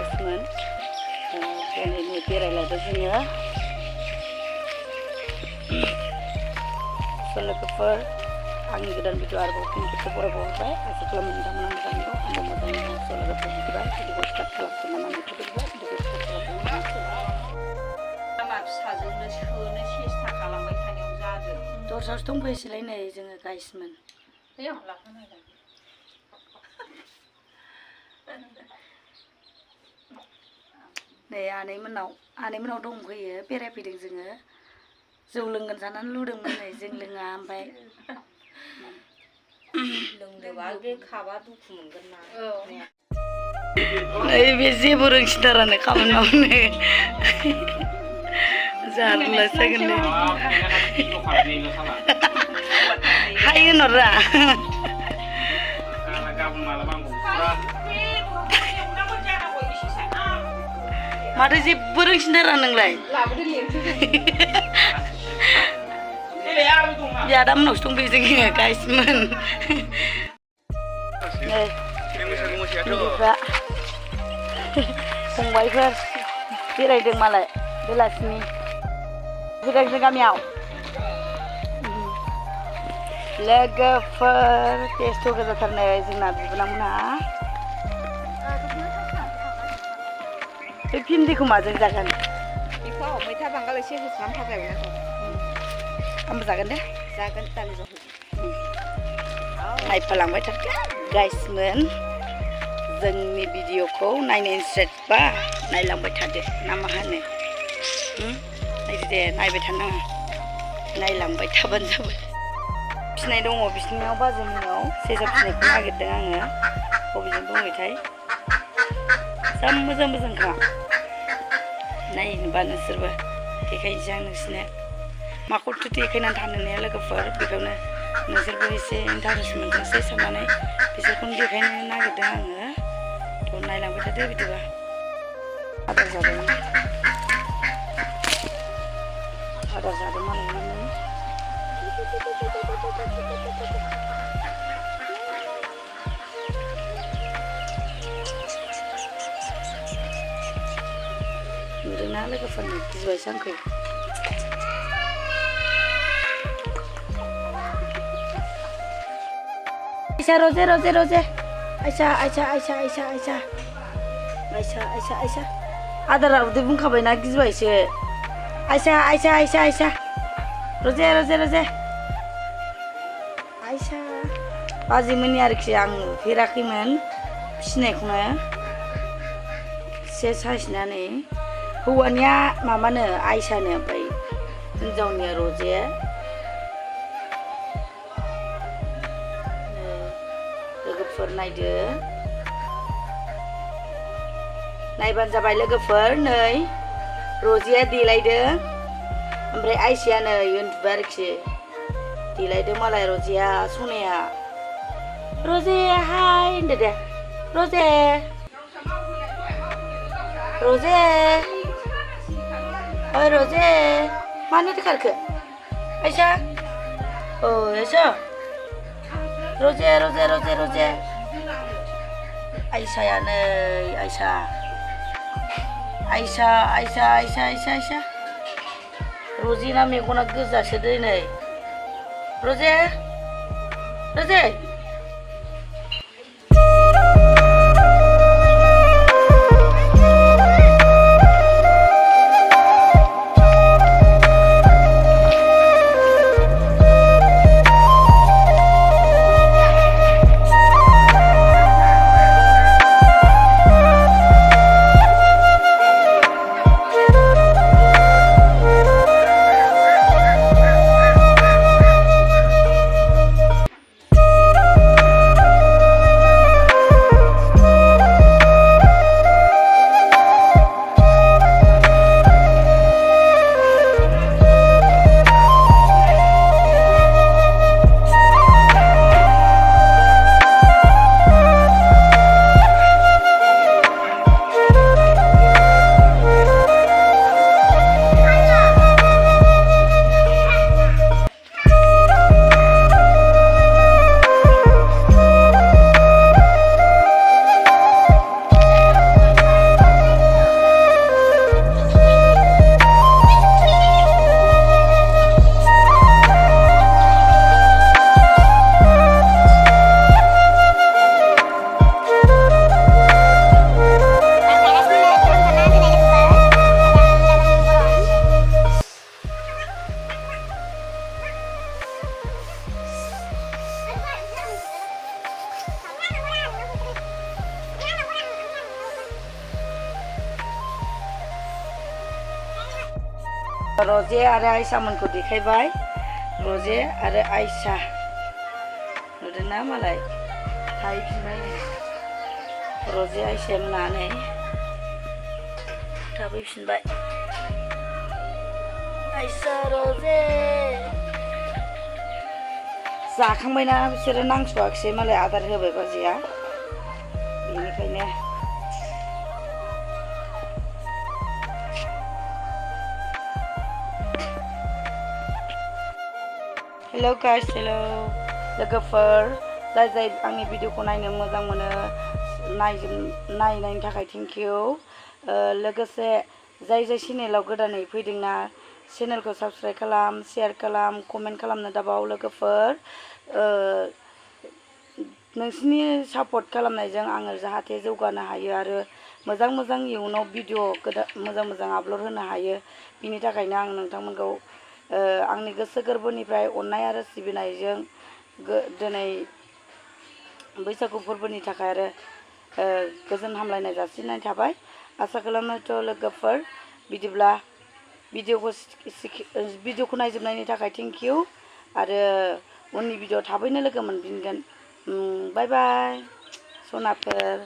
गाइसमोन दिनै बेरायलायबाय जोङो लोगोफोर आंनि गोदान भिडिअ आरोबाव फिन खेबसे बरायबावबाय आसा खालामो नोंथांमोना मोजाङै दं आंबो मोजाङै दं लोगोफोर बिदिबा भिडिअखौ स्टार्ट खालामसै नामा भिडिअखौ स्टार्ट खालामसै लामा फिसाजोंनो सोनो सेस्था खालामबाय थानायाव जादों दस्रायावसो दंफैयोसैलाय नै जोङो गाइसमोन नै आनैमोनाव दंफैयो बेरायफैदों जोङो जौ लोंगोन साननानै लुदोंमोन नै जों लोङा ओमफ्राय लोंदोबा बे खाबा दुखु मोनगोन ना नै बे जेबो रोंसिनथारानो खामानि मावनो जारलासो जागोन हाय होनहरा माथो जेबो रोंसिनथारा नोंलाय बियादा मोनावसो दंफैयो जोङो गाइसमोन बिदिफ्रा फंबायफोर बेरायदों मालाय बेलासिनि फैगासिनो गामियाव लोगोफोर बेस्थ' गोजाथारनो जोंना बिबोनांमोनहा बे भिन्दिखौ माजों जागोन बेखौ मैथा बांगाल एसे होसनानै भाजा एवना आंबो जागोन दे जागोन दालि जहल नायफालांबाय थादो गाइसमोन जोंनि भिडिअखौ नायनो इन्टारेस्टबा नायलांबाय थादो ना मा होनो नायदो दे नायबाय थानाङा नायलांबाय थाबानो जाबाय फिनाय दङ बिसिनियाव बाजैनियाव सेसा फिनायखौ नागिरदों आङो बबेजों दङैथाय जा मोजां मोजांखा नायनोबा नोंसोरबो देखायनोसै आं नोंसिनो माखौथो देखायनानै थानो ने लोगोफोर बेखौनो नोंसोरबो एसे इन्टारेस्ट मोनथोंसै साननानै बिसोरखौनो देखायनो नागिरदों आङो थ' नायलांबाय थादो बिदिबा आदार जादों मालाय नुदोंना लोगोफोरनो गिबायसो आंखौ आयसा रजे आयसा आदारा उदै बुंखाबायना गिबायसो आयसा रजे आयसा बाजैमोननि आरोखि आं नुफेराखैमोन फिसिनायखौनो से साइसनानै हौवानिया माबानो आयसानो ओमफ्राय हिन्जावनिया रजे लोगोफोर नायदो नायबानो जाबाय लोगोफोर नै रजेया देलायदों ओमफ्राय आयसाया नै उन्दुबाय आरोखि देलायदों मालाय रजेया सनाया रजे हाय होनदो दे रजे ओइ रजे मानो खारखो आयसा औ आयसा रजे आयसाया नै आयसा रजेना मेगना गोजासो दिनै रजे रजे आरो आयसामोनखौ देखायबाय रजे आरो आयसा नुदोंना मालाय थाहैफिनबाय रजे आयसाया मोनानै थाफैफिनबाय आयसा रजे जाखांबायना बिसोरो नांस'वाखिसै मालाय आदार होबाय बाजैया बेनिखायनो हेलौ गाइस हेलौ लोगोफोर जाय आंनि भिडिअखौ नायनो मोजां मोनो नायनायनि थाखाय थेंक इउ लोगोसे जाय चेनेलाव गोदानै फैदोंना चेनेलखौ साबस्क्राइब खालाम शेयार खालाम कमेन्ट खालामनो दाबाव लोगोफोर नोंसिनि सापर्ट खालामनायजों आङो जाहाथे जौगानो हायो आरो मोजां इयुनाव भिडिअ मोजां आपल'ड होनो हायो बिनि थाखायनो आं नोंथांमोनखौ आंनि गोसो गोरबोनिफ्राय अननाय आरो सिबिनायजों दिनै बैसागु फोरबोनि थाखाय आरो गोजोन हामलायनाय जासिनाय थाबाय आसा खालामोथ' लोगोफोर बिदिब्ला भिडिअखौ नायजोबनायनि थाखाय थेंक इउ आरो उननि भिडिअ थाबैनो लोगो मोनफिनगोन बाय बाय सनाफोर